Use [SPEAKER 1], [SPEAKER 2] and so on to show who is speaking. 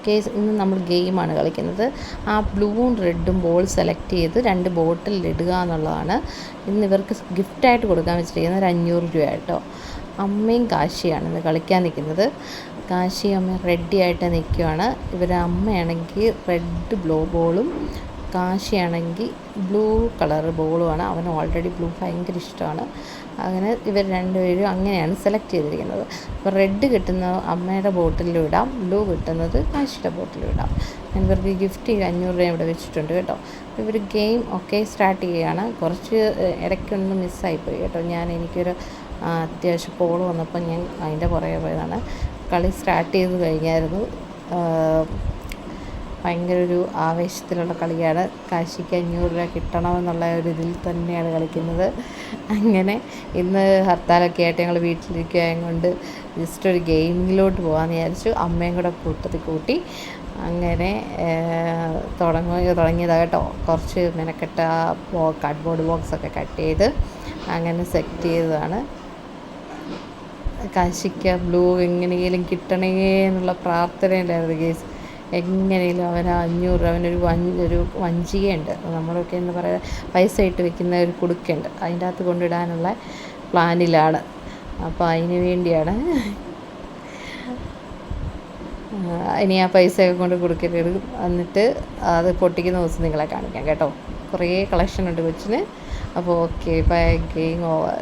[SPEAKER 1] Case ഇന്ന് നമ്മൾ ഗെയിമാണ് കളിക്കുന്നത്. ആ ബ്ലൂവും റെഡും ബോൾ സെലക്ട് ചെയ്ത് 2 ബോട്ടിൽ ഇടുക എന്നുള്ളതാണ് ഇന്ന് ഇവർക്ക് ഗിഫ്റ്റായിട്ട് കൊടുക്കാൻ വെച്ചിരിക്കുന്നത്. ഒരു 500 രൂപ കേട്ടോ. അമ്മയും കാശിയാണ് ഇന്ന് കളിക്കാൻ നിൽക്കുന്നത്. കാശി അമ്മ റെഡി ആയിട്ട് നിൽക്കുകയാണ്. ഇവരുടെ അമ്മയാണെങ്കിൽ റെഡ് ബോളും കാശിയാണെങ്കിൽ ബ്ലൂ കളർ ബോളുമാണ്. അവന് ഓൾറെഡി ബ്ലൂ ഭയങ്കര ഇഷ്ടമാണ്. അങ്ങനെ ഇവർ രണ്ടുപേരും അങ്ങനെയാണ് സെലക്ട് ചെയ്തിരിക്കുന്നത്. അപ്പോൾ റെഡ് കിട്ടുന്ന അമ്മയുടെ ബോട്ടിലും ഇടാം, ബ്ലൂ കിട്ടുന്നത് കാശിയുടെ ബോട്ടിലും ഇടാം. ഞാൻ ഇവർക്ക് ഗിഫ്റ്റ് 500 രൂപ ഇവിടെ വെച്ചിട്ടുണ്ട് കേട്ടോ. ഇവർ ഗെയിം ഒക്കെ സ്റ്റാർട്ട് ചെയ്യുകയാണ്. കുറച്ച് ഇടയ്ക്കൊന്ന് മിസ്സായിപ്പോയി കേട്ടോ. എനിക്കൊരു അത്യാവശ്യം കോൾ വന്നപ്പോൾ ഞാൻ അതിൻ്റെ പുറകെ പോയതാണ്. കളി സ്റ്റാർട്ട് ചെയ്ത് കഴിഞ്ഞായിരുന്നു. ഭയങ്കര ഒരു ആവേശത്തിലുള്ള കളിയാണ്. കാശിക്ക് 500 രൂപ കിട്ടണമെന്നുള്ള ഒരു ഇതിൽ തന്നെയാണ് കളിക്കുന്നത്. അങ്ങനെ ഇന്ന് ഹർത്താലൊക്കെ ആയിട്ട് ഞങ്ങൾ വീട്ടിലിരിക്കുകയും കൊണ്ട് ജസ്റ്റ് ഒരു ഗെയിമിങ്ങിലോട്ട് പോകാമെന്ന് വിചാരിച്ചു. അമ്മയും കൂടെ കൂട്ടി അങ്ങനെ തുടങ്ങിയതാണ് കേട്ടോ. കുറച്ച് മെനക്കെട്ട കാർഡ്ബോർഡ് ബോക്സൊക്കെ കട്ട് ചെയ്ത് അങ്ങനെ സെറ്റ് ചെയ്തതാണ്. കാശിക്ക് ബ്ലൂ എങ്ങനെയെങ്കിലും കിട്ടണേ എന്നുള്ള പ്രാർത്ഥനയിലായിരുന്നു കേസ്. എങ്ങനെയും അവന് 500 രൂപ, അവനൊരു വഞ്ചികയുണ്ട്, നമ്മളൊക്കെ എന്താ പറയുക, പൈസ ഇട്ട് വെക്കുന്ന ഒരു കുടുക്കുണ്ട്, അതിൻ്റെ അകത്ത് കൊണ്ടിടാനുള്ള പ്ലാനിലാണ്. അപ്പോൾ അതിന് വേണ്ടിയാണ് ഇനി ആ പൈസയൊക്കെ കൊണ്ട് കൊടുക്കരുത്. എന്നിട്ട് അത് പൊട്ടിക്കുന്ന ദിവസം നിങ്ങളെ കാണിക്കാം കേട്ടോ. കുറേ കളക്ഷൻ ഉണ്ട് കൊച്ചിന്. അപ്പോൾ ഓക്കെ, ബൈ, ഗെയിം ഓവർ.